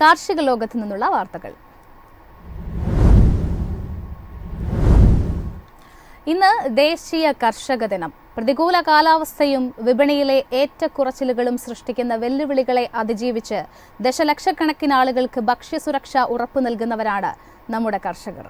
കാർഷിക ലോകത്ത് നിന്നുള്ള വാർത്തകൾ. ഇന്ന് ദേശീയ കർഷക ദിനം. പ്രതികൂല കാലാവസ്ഥയും വിപണിയിലെ ഏറ്റക്കുറച്ചിലുകളും സൃഷ്ടിക്കുന്ന വെല്ലുവിളികളെ അതിജീവിച്ച് ദശലക്ഷക്കണക്കിന് ആളുകൾക്ക് ഭക്ഷ്യസുരക്ഷ ഉറപ്പു നൽകുന്നവരാണ് നമ്മുടെ കർഷകർ.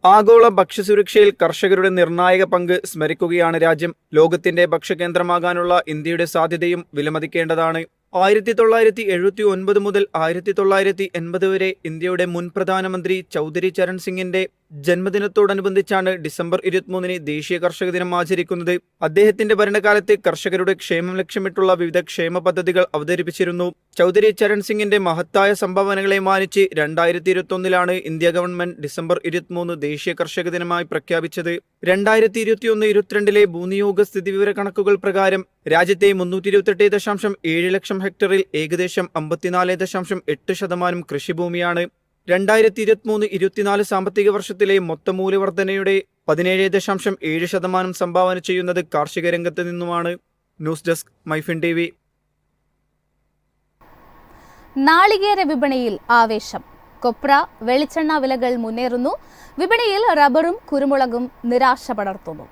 ആഗോള ഭക്ഷ്യസുരക്ഷയിൽ കർഷകരുടെ നിർണായക പങ്ക് സ്മരിക്കുകയാണ് രാജ്യം. ലോകത്തിന്റെ ഭക്ഷ്യകേന്ദ്രമാകാനുള്ള ഇന്ത്യയുടെ സാധ്യതയും വിലമതിക്കേണ്ടതാണ്. 1979 മുതൽ 1980 വരെ ഇന്ത്യയുടെ മുൻ പ്രധാനമന്ത്രി ചൗധരി ചരൺ സിംഗിന്റെ ജന്മദിനത്തോടനുബന്ധിച്ചാണ് ഡിസംബർ 23 ദേശീയ കർഷക ദിനം ആചരിക്കുന്നത്. അദ്ദേഹത്തിന്റെ ഭരണകാലത്ത് കർഷകരുടെ ക്ഷേമം ലക്ഷ്യമിട്ടുള്ള വിവിധ ക്ഷേമ പദ്ധതികൾ അവതരിപ്പിച്ചിരുന്നു. ചൗധരി ചരൺ സിംഗിന്റെ മഹത്തായ സംഭാവനകളെ മാനിച്ച് 2021 ഇന്ത്യ ഗവൺമെന്റ് ഡിസംബർ 23 ദേശീയ കർഷക ദിനമായി പ്രഖ്യാപിച്ചത്. 2021-22 ഭൂനിയോഗ സ്ഥിതിവിവര കണക്കുകൾ പ്രകാരം രാജ്യത്തെ 328.7 ലക്ഷം ഹെക്ടറിൽ ഏകദേശം 54.8% കൃഷിഭൂമിയാണ്. 2023-24 സാമ്പത്തിക വർഷത്തിലെ മൊത്തം മൂല്യവർധനയുടെ 17.7% സംഭാവന ചെയ്യുന്നത് കാർഷിക രംഗത്ത് നിന്നുമാണ്. News desk MyFin TV. നാളികേര വിപണിയിൽ ആവേശം. കൊപ്ര, വെളിച്ചെണ്ണ വിലകൾ മുന്നേറുന്നു. വിപണിയിൽ റബ്ബറും കുരുമുളകും നിരാശ പടർത്തുന്നു.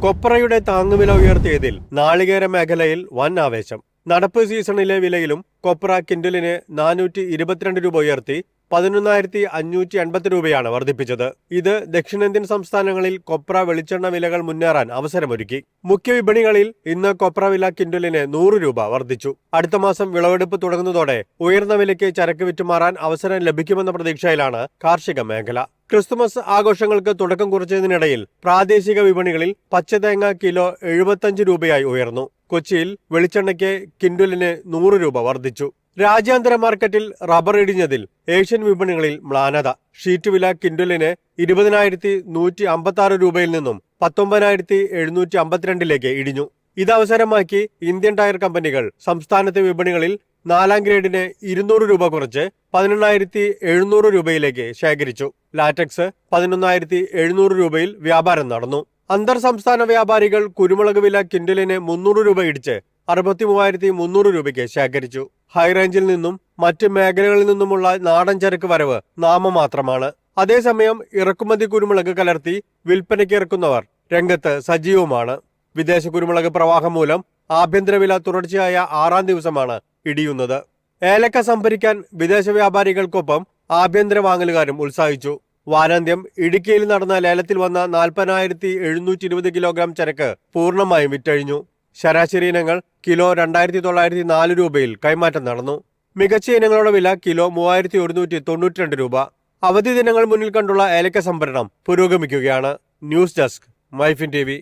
കൊപ്രയുടെ താങ്ങുവില ഉയർത്തിയതിൽ നാളികേര മേഖലയിൽ വൻ ആവേശം. നടപ്പ് സീസണിലെ വിലയിലും കൊപ്ര കിൻഡലിന് 422 രൂപ ഉയർത്തി 11,580 രൂപയാണ് വർദ്ധിപ്പിച്ചത്. ഇത് ദക്ഷിണേന്ത്യൻ സംസ്ഥാനങ്ങളിൽ കൊപ്ര, വെളിച്ചെണ്ണ വിലകൾ മുന്നേറാൻ അവസരമൊരുക്കി. മുഖ്യ വിപണികളിൽ ഇന്ന് കൊപ്ര വില കിൻഡലിന് 100 രൂപ വർദ്ധിച്ചു. അടുത്ത മാസം വിളവെടുപ്പ് തുടങ്ങുന്നതോടെ ഉയർന്ന വിലയ്ക്ക് ചരക്ക് വിറ്റുമാറാൻ അവസരം ലഭിക്കുമെന്ന പ്രതീക്ഷയിലാണ് കാർഷിക മേഖല. ക്രിസ്തുമസ് ആഘോഷങ്ങൾക്ക് തുടക്കം കുറിച്ചതിനിടയിൽ പ്രാദേശിക വിപണികളിൽ പച്ചതേങ്ങ കിലോ 75 രൂപയായി ഉയർന്നു. കൊച്ചിയിൽ വെളിച്ചെണ്ണയ്ക്ക് കിൻഡലിന് 100 രൂപ വർദ്ധിച്ചു. രാജ്യാന്തര മാർക്കറ്റിൽ റബ്ബർ ഇടിഞ്ഞതിൽ ഏഷ്യൻ വിപണികളിൽ മ്ലാനത. ഷീറ്റ് വില കിൻഡലിന് 20,156 രൂപയിൽ നിന്നും 19,752 ഇടിഞ്ഞു. ഇതവസരമാക്കി ഇന്ത്യൻ ടയർ കമ്പനികൾ സംസ്ഥാനത്തെ വിപണികളിൽ 4ാം ഗ്രേഡിന് 200 രൂപ കുറച്ച് 11,700 രൂപയിലേക്ക് ശേഖരിച്ചു. ലാറ്റക്സ് 11,700 രൂപയിൽ വ്യാപാരം നടന്നു. അന്തർ സംസ്ഥാന വ്യാപാരികൾ കുരുമുളക് വില കിൻഡലിന് 300 രൂപ ഇടിച്ച് 63,300 രൂപയ്ക്ക് ശേഖരിച്ചു. ഹൈറേഞ്ചിൽ നിന്നും മറ്റ് മേഖലകളിൽ നിന്നുമുള്ള നാടൻ ചരക്ക് വരവ് നാമമാത്രമാണ്. അതേസമയം ഇറക്കുമതി കുരുമുളക് കലർത്തി വിൽപ്പനയ്ക്ക് ഇറക്കുന്നവർ രംഗത്ത് സജീവമാണ്. വിദേശ കുരുമുളക് പ്രവാഹം മൂലം ആഭ്യന്തര വില തുടർച്ചയായ 6ാം ദിവസമാണ് ഇടിയുന്നത്. ഏലക്ക സംഭരിക്കാൻ വിദേശ വ്യാപാരികൾക്കൊപ്പം ആഭ്യന്തര വാങ്ങലുകാരും ഉത്സാഹിച്ചു. വാരാന്ത്യം ഇടുക്കിയിൽ നടന്ന ലേലത്തിൽ വന്ന 40,720 കിലോഗ്രാം ചരക്ക് പൂർണ്ണമായും വിറ്റഴിഞ്ഞു. ശരാശരി ഇനങ്ങൾ കിലോ 2,904 രൂപയിൽ കൈമാറ്റം നടന്നു. മികച്ച ഇനങ്ങളുടെ വില കിലോ 3,192 രൂപ. അവധി ദിനങ്ങൾ മുന്നിൽ കണ്ടുള്ള ഏലക്ക സംഭരണം പുരോഗമിക്കുകയാണ്. News desk MyFin TV.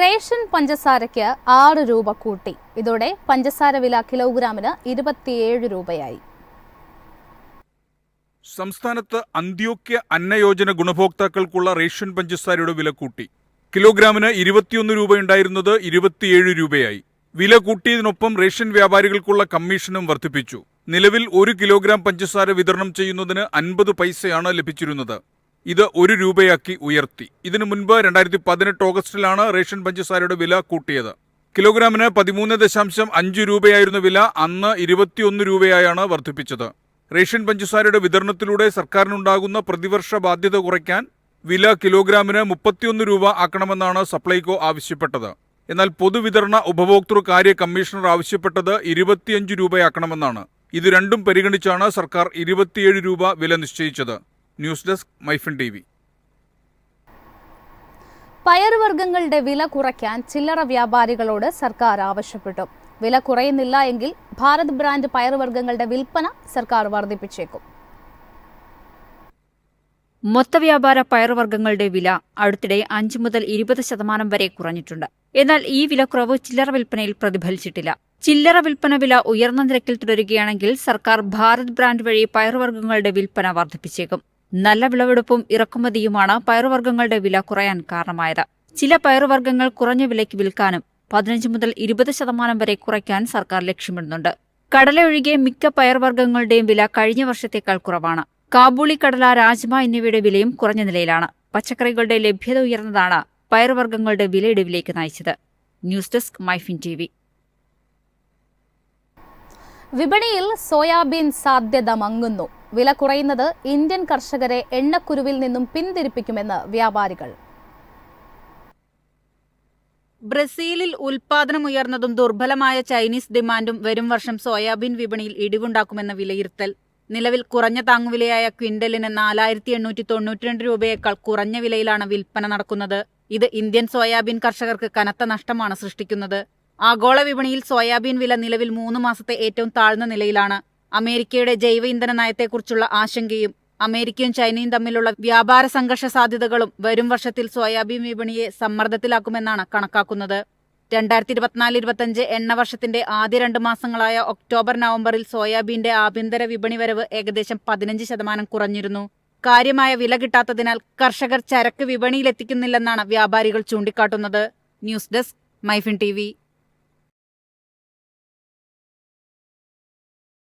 Ration പഞ്ചസാരയ്ക്ക് 6 രൂപ കൂട്ടി. ഇതോടെ പഞ്ചസാര വില കിലോഗ്രാമിന് 27 രൂപയായി. സംസ്ഥാനത്ത് അന്ത്യോക്യ അന്നയോജന ഗുണഭോക്താക്കൾക്കുള്ള റേഷൻ പഞ്ചസാരയുടെ വില കൂട്ടി. കിലോഗ്രാമിന് 21 രൂപയുണ്ടായിരുന്നത് 27 രൂപയായി. വില കൂട്ടിയതിനൊപ്പം റേഷൻ വ്യാപാരികൾക്കുള്ള കമ്മീഷനും വർദ്ധിപ്പിച്ചു. നിലവിൽ 1 കിലോഗ്രാം പഞ്ചസാര വിതരണം ചെയ്യുന്നതിന് 50 പൈസയാണ് ലഭിച്ചിരുന്നത്. ഇത് 1 രൂപയാക്കി ഉയർത്തി. ഇതിനു മുൻപ് 2018 ഓഗസ്റ്റിലാണ് റേഷൻ പഞ്ചസാരയുടെ വില കൂട്ടിയത്. കിലോഗ്രാമിന് 13.5 രൂപയായിരുന്ന വില അന്ന് 21 രൂപയായാണ് വർദ്ധിപ്പിച്ചത്. റേഷൻ പഞ്ചസാരയുടെ വിതരണത്തിലൂടെ സർക്കാരിനുണ്ടാകുന്ന പ്രതിവർഷ ബാധ്യത കുറയ്ക്കാൻ വില കിലോഗ്രാമിന് 31 രൂപ ആക്കണമെന്നാണ് സപ്ലൈകോ ആവശ്യപ്പെട്ടത്. എന്നാൽ പൊതുവിതരണ ഉപഭോക്തൃ കാര്യ കമ്മീഷണർ ആവശ്യപ്പെട്ടത് 25 രൂപയാക്കണമെന്നാണ്. ഇത് രണ്ടും പരിഗണിച്ചാണ് സർക്കാർ 27 രൂപ വില നിശ്ചയിച്ചത്. News desk MyFin TV. പയറുവർഗ്ഗങ്ങളുടെ വില കുറയ്ക്കാൻ ചില്ലറ വ്യാപാരികളോട് സർക്കാർ ആവശ്യപ്പെട്ടു. വില കുറയുന്നില്ല എങ്കിൽ ഭാരത് ബ്രാൻഡ് പയറുവർഗ്ഗങ്ങളുടെ വിൽപ്പന സർക്കാർ വർദ്ധിപ്പിച്ചേക്കും. മൊത്തവ്യാപാര പയറുവർഗ്ഗങ്ങളുടെ വില അടുത്തിടെ 5 മുതൽ 20% വരെ കുറഞ്ഞിട്ടുണ്ട്. എന്നാൽ ഈ വിലക്കുറവ് ചില്ലറ വിൽപ്പനയിൽ പ്രതിഫലിച്ചിട്ടില്ല. ചില്ലറ വിൽപ്പന വില ഉയർന്ന നിരക്കിൽ തുടരുകയാണെങ്കിൽ സർക്കാർ ഭാരത് ബ്രാൻഡ് വഴി പയറുവർഗ്ഗങ്ങളുടെ വിൽപ്പന വർദ്ധിപ്പിച്ചേക്കും. നല്ല വിളവെടുപ്പും ഇറക്കുമതിയുമാണ് പയറുവർഗ്ഗങ്ങളുടെ വില കുറയാൻ കാരണമായത്. ചില പയറുവർഗ്ഗങ്ങൾ കുറഞ്ഞ വിലയ്ക്ക് വിൽക്കാനും 15 മുതൽ 20% വരെ കുറയ്ക്കാൻ സർക്കാർ ലക്ഷ്യമിടുന്നുണ്ട്. കടല ഒഴികെ മിക്ക പയർവർഗ്ഗങ്ങളുടെയും വില കഴിഞ്ഞ വർഷത്തേക്കാൾ കുറവാണ്. കാബൂളി കടല, രാജ്മ എന്നിവയുടെ വിലയും കുറഞ്ഞ നിലയിലാണ്. പച്ചക്കറികളുടെ ലഭ്യത ഉയർന്നതാണ് പയറുവർഗ്ഗങ്ങളുടെ വിലയിടിവിലേക്ക് നയിച്ചത്. News desk MyFin TV. വിപണിയിൽ സോയാബീൻ സാധ്യത മങ്ങുന്നു. വില കുറയുന്നത് ഇന്ത്യൻ കർഷകരെ എണ്ണക്കുരുവിൽ നിന്നും പിന്തിരിപ്പിക്കുമെന്ന് വ്യാപാരികൾ. ബ്രസീലിൽ ഉൽപാദനം ഉയർന്നതും ദുർബലമായ ചൈനീസ് ഡിമാൻഡും വരും വർഷം സോയാബീൻ വിപണിയിൽ ഇടിവുണ്ടാക്കുമെന്ന വിലയിരുത്തൽ. നിലവിൽ കുറഞ്ഞ താങ്ങുവിലയായ ക്വിന്റലിന് 4892 രൂപയേക്കാൾ കുറഞ്ഞ വിലയിലാണ് വിൽപ്പന നടക്കുന്നത്. ഇത് ഇന്ത്യൻ സോയാബീൻ കർഷകർക്ക് കനത്ത നഷ്ടമാണ് സൃഷ്ടിക്കുന്നത്. ആഗോള വിപണിയിൽ സോയാബീൻ വില നിലവിൽ 3 മാസത്തെ ഏറ്റവും താഴ്ന്ന നിലയിലാണ്. അമേരിക്കയുടെ ജൈവ ഇന്ധന നയത്തെക്കുറിച്ചുള്ള ആശങ്കയും അമേരിക്കയും ചൈനയും തമ്മിലുള്ള വ്യാപാര സംഘർഷ സാധ്യതകളും വരും വർഷത്തിൽ സോയാബീൻ വിപണിയെ സമ്മർദ്ദത്തിലാക്കുമെന്നാണ് കണക്കാക്കുന്നത്. 2024-25 എണ്ണ വർഷത്തിന്റെ ആദ്യ 2 മാസങ്ങളായ ഒക്ടോബർ നവംബറിൽ സോയാബീന്റെ ആഭ്യന്തര വിപണി വരവ് ഏകദേശം 15% കുറഞ്ഞിരുന്നു. കാര്യമായ വില കിട്ടാത്തതിനാൽ കർഷകർ ചരക്ക് വിപണിയിലെത്തിക്കുന്നില്ലെന്നാണ് വ്യാപാരികൾ ചൂണ്ടിക്കാട്ടുന്നത്. News desk, MyFin TV.